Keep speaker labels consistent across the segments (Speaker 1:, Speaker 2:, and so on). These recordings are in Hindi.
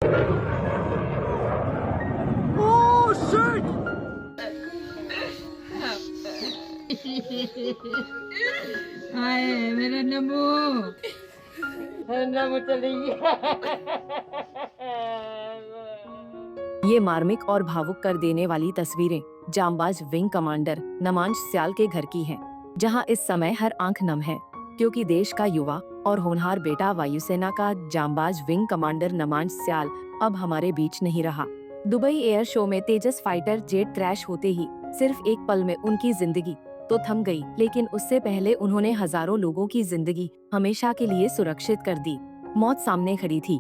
Speaker 1: हाय मेरा नमो नमो चली
Speaker 2: ये मार्मिक और भावुक कर देने वाली तस्वीरें जांबाज विंग कमांडर नमांश स्याल के घर की हैं, जहां इस समय हर आंख नम है, क्योंकि देश का युवा और होनहार बेटा वायुसेना का जांबाज विंग कमांडर नमांश स्याल अब हमारे बीच नहीं रहा। दुबई एयर शो में तेजस फाइटर जेट क्रैश होते ही सिर्फ एक पल में उनकी जिंदगी तो थम गई, लेकिन उससे पहले उन्होंने हजारों लोगों की जिंदगी हमेशा के लिए सुरक्षित कर दी। मौत सामने खड़ी थी,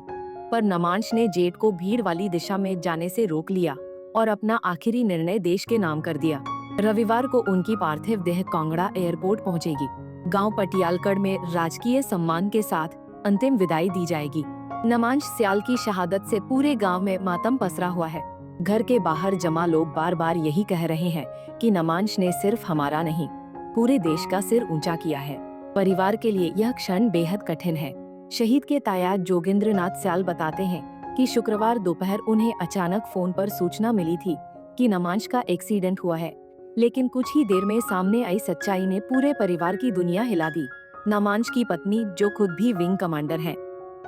Speaker 2: पर नमांश ने जेट को भीड़ वाली दिशा में जाने से रोक लिया और अपना आखिरी निर्णय देश के नाम कर दिया। रविवार को उनकी पार्थिव देह कांगड़ा एयरपोर्ट पहुंचेगी। गांव पटियालकड़ में राजकीय सम्मान के साथ अंतिम विदाई दी जाएगी। नमांश स्याल की शहादत से पूरे गांव में मातम पसरा हुआ है। घर के बाहर जमा लोग बार बार यही कह रहे हैं कि नमांश ने सिर्फ हमारा नहीं, पूरे देश का सिर ऊंचा किया है। परिवार के लिए यह क्षण बेहद कठिन है। शहीद के ताया जोगिंद्र नाथ स्याल बताते हैं कि शुक्रवार दोपहर उन्हें अचानक फोन पर सूचना मिली थी कि नमांश का एक्सीडेंट हुआ है, लेकिन कुछ ही देर में सामने आई सच्चाई ने पूरे परिवार की दुनिया हिला दी। नमांश की पत्नी, जो खुद भी विंग कमांडर है,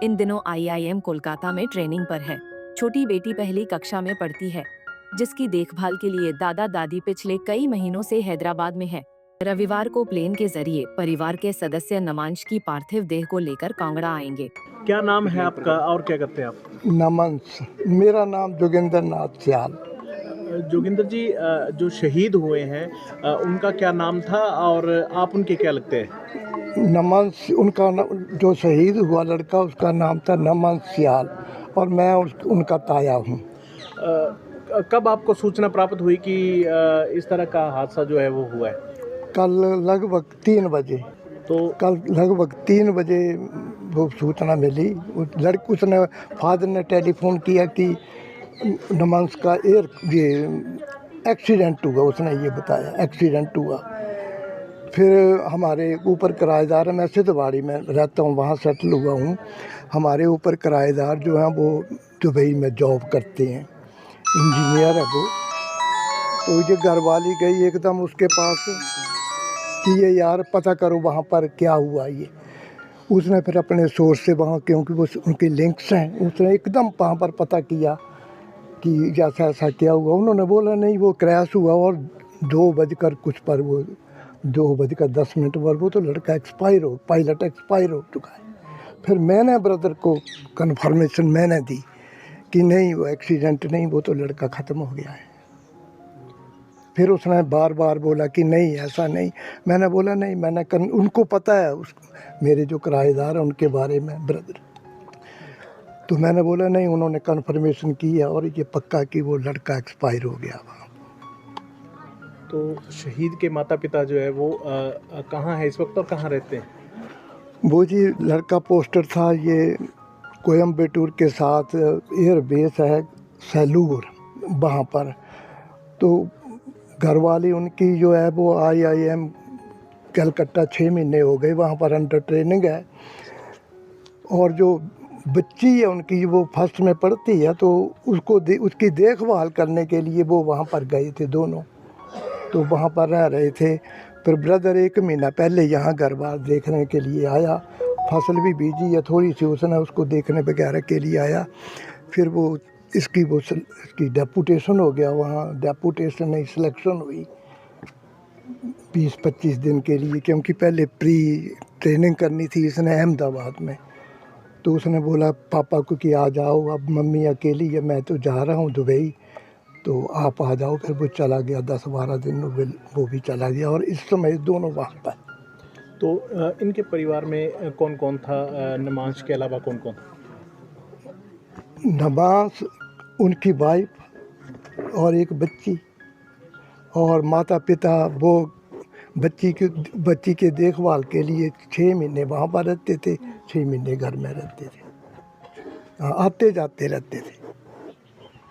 Speaker 2: इन दिनों IIM कोलकाता में ट्रेनिंग पर है। छोटी बेटी पहली कक्षा में पढ़ती है, जिसकी देखभाल के लिए दादा दादी पिछले कई महीनों से हैदराबाद में है। रविवार को प्लेन के जरिए परिवार के सदस्य नमांश की पार्थिव देह को लेकर कांगड़ा आएंगे।
Speaker 3: क्या नाम है आपका और क्या करते हैं आप?
Speaker 4: नमंस, मेरा नाम जोगिंदर नाथ स्याल।
Speaker 3: जोगिंदर जी, जो शहीद हुए हैं उनका क्या नाम था और आप उनके क्या लगते हैं?
Speaker 4: नमंस, जो शहीद हुआ लड़का, उसका नाम था नमंस स्याल और मैं उनका ताया हूँ।
Speaker 3: कब आपको सूचना प्राप्त हुई कि इस तरह का हादसा जो है वो हुआ है?
Speaker 4: कल लगभग 3 बजे।
Speaker 3: तो
Speaker 4: कल लगभग 3 बजे वो सूचना मिली। उसने फादर ने टेलीफोन किया कि नमंस का ये एक्सीडेंट हुआ। उसने ये बताया एक्सीडेंट हुआ। फिर हमारे ऊपर किराएदार है, मैं सिद्धवाड़ी में रहता हूँ, वहाँ सेटल हुआ हूँ। हमारे ऊपर किराएदार जो हैं वो दुबई में जॉब करते हैं, इंजीनियर है वो। तो ये घरवाली गई एकदम उसके पास कि ये यार पता करो वहाँ पर क्या हुआ ये। उसने फिर अपने सोर्स से वहाँ, क्योंकि वो उनके लिंक्स हैं, उसने एकदम वहाँ पर पता किया कि ऐसा ऐसा क्या हुआ। उन्होंने बोला नहीं, वो क्रैश हुआ और 2 बजकर कुछ पर, वो 2:10 पर वो तो लड़का पायलट एक्सपायर हो चुका है। फिर मैंने ब्रदर को कन्फर्मेशन मैंने दी कि नहीं, वो एक्सीडेंट नहीं, वो तो लड़का ख़त्म हो गया है। फिर उसने बार बार बोला कि नहीं ऐसा नहीं। मैंने बोला नहीं, उनको पता है, मेरे जो किराएदार हैं उनके बारे में ब्रदर। तो मैंने बोला नहीं, उन्होंने कन्फर्मेशन की है और ये पक्का कि वो लड़का एक्सपायर हो गया वहाँ।
Speaker 3: तो शहीद के माता पिता जो है वो कहाँ है इस वक्त और कहाँ रहते हैं?
Speaker 4: वो जी लड़का पोस्टर था, ये कोयम्बटूर के साथ एयरबेस है सैलूर, वहाँ पर। तो घरवाली उनकी जो है वो IIM कलकत्ता 6 महीने हो गए वहाँ पर अंडर ट्रेनिंग है। और जो बच्ची है उनकी, वो फर्स्ट में पढ़ती है, तो उसकी देखभाल करने के लिए वो वहाँ पर गए थे दोनों। तो वहाँ पर रह रहे थे। फिर ब्रदर 1 महीना पहले यहाँ घर बार देखने के लिए आया। फसल भी बीजी है थोड़ी सी, उसने उसको देखने वगैरह के लिए आया। फिर वो इसकी डेपुटेशन हो गया, वहाँ डेपुटेशन नहीं सिलेक्शन हुई 20-25 दिन के लिए, क्योंकि पहले प्री ट्रेनिंग करनी थी इसने अहमदाबाद में। तो उसने बोला पापा को कि आ जाओ, अब मम्मी अकेली है, मैं तो जा रहा हूँ दुबई, तो आप आ जाओ। फिर वो चला गया 10-12 दिन वो भी चला गया और इस समय दोनों वहाँ पर।
Speaker 3: तो इनके परिवार में कौन कौन था? नमांश के अलावा कौन कौन?
Speaker 4: नमांश, उनकी वाइफ और एक बच्ची, और माता पिता वो बच्ची के देखभाल के लिए 6 महीने वहाँ पर रहते थे, 6 महीने घर में रहते थे, आते जाते रहते थे।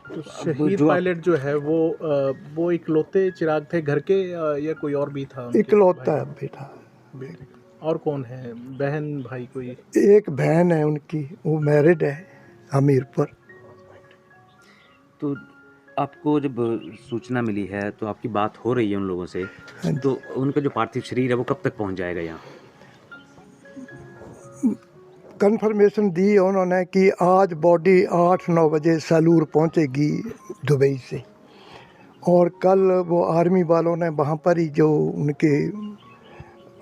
Speaker 3: तो शहीद पायलट जो है वो इकलौते चिराग थे घर के या कोई और भी था?
Speaker 4: इकलौता है बेटा।
Speaker 3: और कौन है? बहन भाई कोई?
Speaker 4: एक बहन है उनकी, वो मैरिड है हमीरपुर।
Speaker 1: तो आपको जब सूचना मिली है तो आपकी बात हो रही है उन लोगों से, तो उनका जो पार्थिव शरीर है वो कब तक पहुंच जाएगा यहाँ?
Speaker 4: कंफर्मेशन दी उन्होंने कि आज बॉडी 8-9 बजे सैलूर पहुंचेगी दुबई से, और कल वो आर्मी वालों ने वहाँ पर ही जो उनके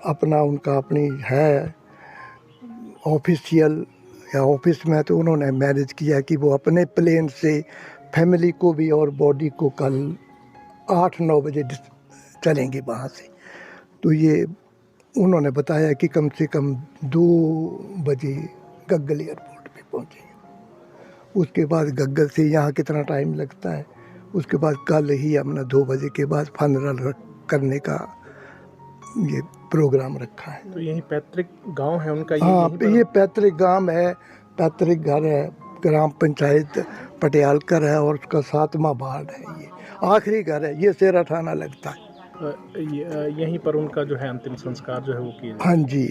Speaker 4: अपनी है ऑफिशियल या ऑफिस में, तो उन्होंने मैनेज किया कि वो अपने प्लेन से फैमिली को भी और बॉडी को कल 8-9 बजे चलेंगे वहाँ से। तो ये उन्होंने बताया कि कम से कम 2 बजे गग्गल एयरपोर्ट पे पहुँचेंगे। उसके बाद गग्गल से यहाँ कितना टाइम लगता है, उसके बाद कल ही हमने 2 बजे के बाद फनरल करने का ये प्रोग्राम रखा है।
Speaker 3: तो यही पैतृक गांव है उनका?
Speaker 4: हाँ, ये पैतृक गांव है, पैतृक घर है, ग्राम पंचायत पटियालकर है और उसका 7वां वार्ड है। ये आखिरी घर है, ये सेरा थाना लगता है।
Speaker 3: यहीं पर उनका जो है अंतिम संस्कार जो है वो किया?
Speaker 4: हाँ जी,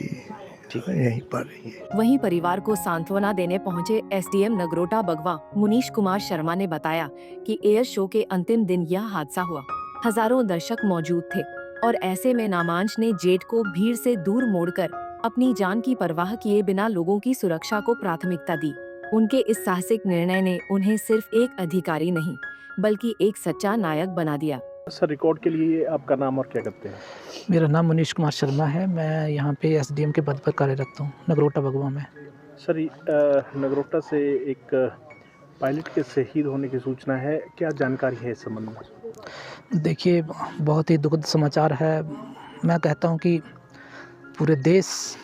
Speaker 4: यहीं पर ही है।
Speaker 2: वहीं परिवार को सांत्वना देने पहुंचे एसडीएम नगरोटा बगवा मुनीश कुमार शर्मा ने बताया कि एयर शो के अंतिम दिन यह हादसा हुआ। हजारों दर्शक मौजूद थे और ऐसे में नामांश ने जेट को भीड़ से दूर मोड़कर अपनी जान की परवाह किए बिना लोगों की सुरक्षा को प्राथमिकता दी। उनके इस साहसिक निर्णय ने उन्हें सिर्फ एक अधिकारी नहीं बल्कि एक सच्चा नायक बना दिया।
Speaker 3: सर, रिकॉर्ड के लिए आपका नाम और क्या करते हैं?
Speaker 5: मेरा नाम मुनीश कुमार शर्मा है। मैं यहाँ पे एसडीएम के पद पर कार्यरत हूँ नगरोटा बगवा में।
Speaker 3: सर, नगरोटा से एक पायलट के शहीद होने की सूचना है, क्या जानकारी है इस संबंध में?
Speaker 5: देखिए, बहुत ही दुखद समाचार है। मैं कहता हूँ कि पूरे देश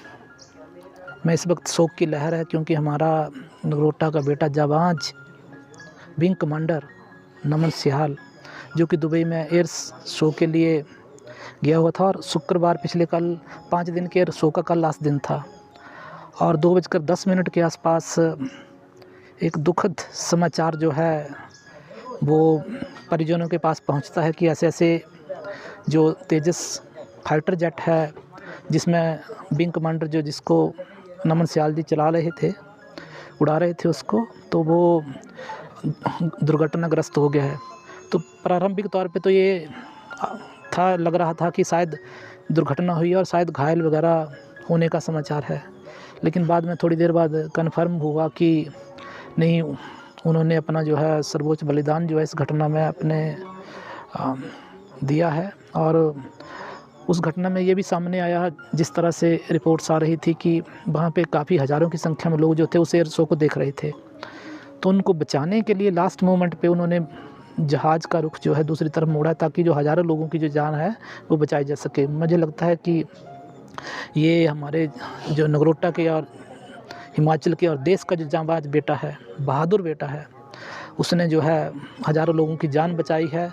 Speaker 5: में इस वक्त शोक की लहर है, क्योंकि हमारा नगरोटा का बेटा जाबाज विंग कमांडर नमन सियाल, जो कि दुबई में एयर शो के लिए गया हुआ था, और शुक्रवार पिछले कल 5 दिन के एयर शो का कल लास्ट दिन था, और 2:10 के आसपास एक दुखद समाचार जो है वो परिजनों के पास पहुंचता है कि ऐसे ऐसे जो तेजस फाइटर जेट है जिसमें विंग कमांडर जिसको नमन सियाल जी चला रहे थे, उड़ा रहे थे उसको, तो वो दुर्घटनाग्रस्त हो गया है। तो प्रारंभिक तौर पे तो ये लग रहा था कि शायद दुर्घटना हुई और शायद घायल वगैरह होने का समाचार है, लेकिन बाद में थोड़ी देर बाद कन्फर्म हुआ कि नहीं, उन्होंने अपना जो है सर्वोच्च बलिदान जो है इस घटना में अपने दिया है। और उस घटना में ये भी सामने आया, जिस तरह से रिपोर्ट्स आ रही थी कि वहाँ पे काफ़ी हज़ारों की संख्या में लोग जो थे उस एयर शो को देख रहे थे, तो उनको बचाने के लिए लास्ट मोमेंट पे उन्होंने जहाज़ का रुख जो है दूसरी तरफ मोड़ा, ताकि जो हज़ारों लोगों की जो जान है वो बचाई जा सके। मुझे लगता है कि ये हमारे जो नगरोटा के और हिमाचल के और देश का जो जांबाज बेटा है, बहादुर बेटा है, उसने जो है हज़ारों लोगों की जान बचाई है,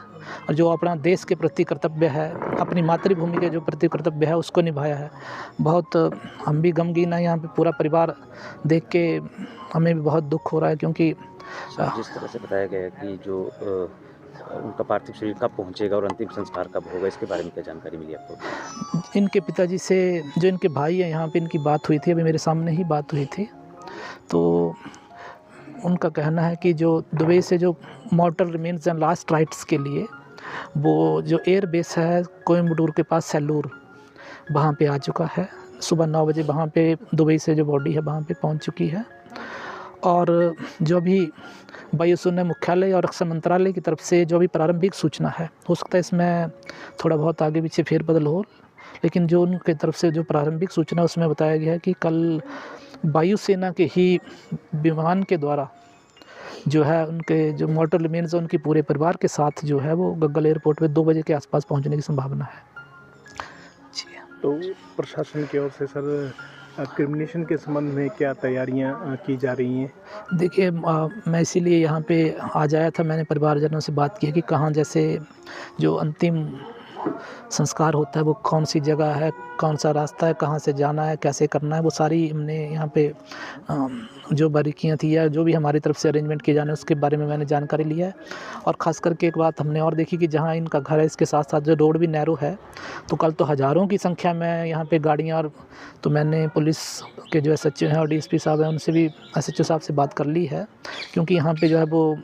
Speaker 5: और जो अपना देश के प्रति कर्तव्य है, अपनी मातृभूमि के जो प्रति कर्तव्य है उसको निभाया है। बहुत हम भी गमगीन हैं यहाँ पे, पूरा परिवार देख के हमें भी बहुत दुख हो रहा है, क्योंकि
Speaker 1: जिस तरह से बताया गया कि जो उनका पार्थिव शरीर कब पहुंचेगा और अंतिम संस्कार कब होगा, इसके बारे में क्या जानकारी मिली आपको?
Speaker 5: इनके पिताजी से, जो इनके भाई हैं, यहाँ पे इनकी बात हुई थी, अभी मेरे सामने ही बात हुई थी, तो उनका कहना है कि जो दुबई से जो मॉर्टल रिमेन्स एंड लास्ट राइट्स के लिए वो जो एयर बेस है कोयम्बटूर के पास सैलूर, वहाँ पे आ चुका है। सुबह 9 बजे वहाँ पे दुबई से जो बॉडी है वहाँ पे पहुँच चुकी है, और जो भी वायुसेना मुख्यालय और रक्षा मंत्रालय की तरफ से जो भी प्रारंभिक सूचना है, हो सकता है इसमें थोड़ा बहुत आगे पीछे फेरबदल हो, लेकिन जो उनकी तरफ से जो प्रारंभिक सूचना उसमें बताया गया है कि कल वायुसेना के ही विमान के द्वारा जो है उनके जो मॉर्टल रिमेन्स उनके पूरे परिवार के साथ जो है वो गग्गल एयरपोर्ट पे 2 बजे के आसपास पहुंचने की संभावना है जी।
Speaker 3: तो प्रशासन की ओर से सर क्रिमिनेशन के संबंध में क्या तैयारियां की जा रही हैं?
Speaker 5: देखिए, मैं इसीलिए यहाँ पे आज आया था। मैंने परिवारजनों से बात की है कि कहाँ जैसे जो अंतिम संस्कार होता है वो कौन सी जगह है, कौन सा रास्ता है, कहाँ से जाना है, कैसे करना है, वो सारी हमने यहाँ पे जो बारीकियाँ थी या जो भी हमारी तरफ से अरेंजमेंट किए जाने उसके बारे में मैंने जानकारी लिया है। और ख़ास करके एक बात हमने और देखी कि जहाँ इनका घर है इसके साथ साथ जो रोड भी नैरो है, तो कल तो हज़ारों की संख्या में यहाँ पे गाड़ियाँ, और तो मैंने पुलिस के जो SHO हैं और DSP साहब हैं उनसे भी SHO साहब से बात कर ली है, क्योंकि यहाँ पे जो है वो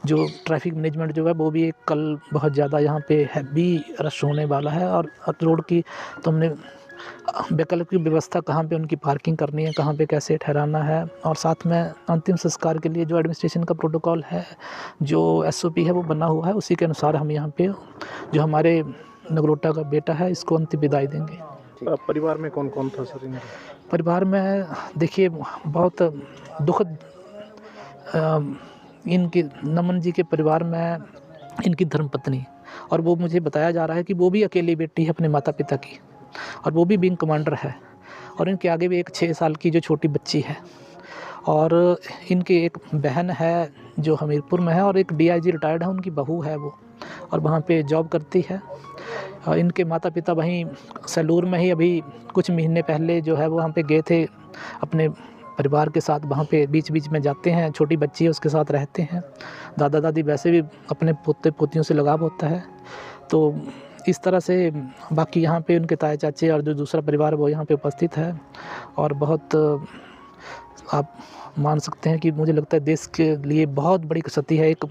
Speaker 5: जो ट्रैफिक मैनेजमेंट जो है वो भी कल बहुत ज़्यादा यहाँ पे हैवी रश होने वाला है। और रोड की तो हमने वैकल्पिक व्यवस्था कहाँ पे उनकी पार्किंग करनी है, कहाँ पे कैसे ठहराना है, और साथ में अंतिम संस्कार के लिए जो एडमिनिस्ट्रेशन का प्रोटोकॉल है, जो SOP है वो बना हुआ है, उसी के अनुसार हम यहाँ पे जो हमारे नगरोटा का बेटा है इसको अंतिम विदाई देंगे।
Speaker 3: परिवार में कौन कौन था सर?
Speaker 5: परिवार में देखिए बहुत दुखद इनकी नमन जी के परिवार में इनकी धर्मपत्नी, और वो मुझे बताया जा रहा है कि वो भी अकेली बेटी है अपने माता पिता की, और वो भी विंग कमांडर है, और इनके आगे भी एक 6 साल की जो छोटी बच्ची है, और इनकी एक बहन है जो हमीरपुर में है, और एक DIG रिटायर्ड है उनकी बहू है वो, और वहाँ पे जॉब करती है। और इनके माता पिता वहीं सैलूर में ही अभी कुछ महीने पहले जो है वो वहाँ पे गए थे अपने परिवार के साथ। वहाँ पे बीच बीच में जाते हैं, छोटी बच्ची है उसके साथ रहते हैं। दादा दादी वैसे भी अपने पोते पोतियों से लगाव होता है, तो इस तरह से बाकी यहाँ पे उनके ताए चाचे और जो दूसरा परिवार वो यहाँ पे उपस्थित है। और बहुत आप मान सकते हैं कि मुझे लगता है देश के लिए बहुत बड़ी क्षति है। एक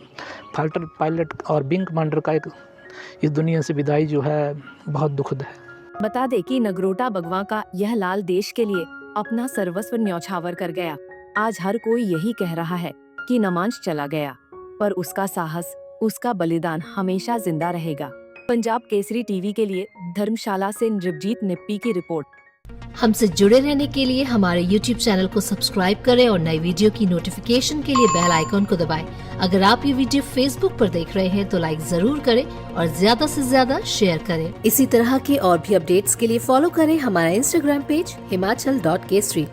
Speaker 5: फाइटर पायलट और विंग कमांडर का एक इस दुनिया से विदाई जो है बहुत दुखद है।
Speaker 2: बता दे कि नगरोटा बगवा का यह लाल देश के लिए अपना सर्वस्व न्यौछावर कर गया। आज हर कोई यही कह रहा है कि नमांश चला गया, पर उसका साहस, उसका बलिदान हमेशा जिंदा रहेगा। पंजाब केसरी टीवी के लिए धर्मशाला से नृपजीत निप्पी की रिपोर्ट।
Speaker 6: हमसे जुड़े रहने के लिए हमारे YouTube चैनल को सब्सक्राइब करें और नई वीडियो की नोटिफिकेशन के लिए बेल आइकॉन को दबाएं। अगर आप ये वीडियो Facebook पर देख रहे हैं तो लाइक जरूर करें और ज्यादा से ज्यादा शेयर करें। इसी तरह के और भी अपडेट्स के लिए फॉलो करें हमारा Instagram पेज himachal.kesri।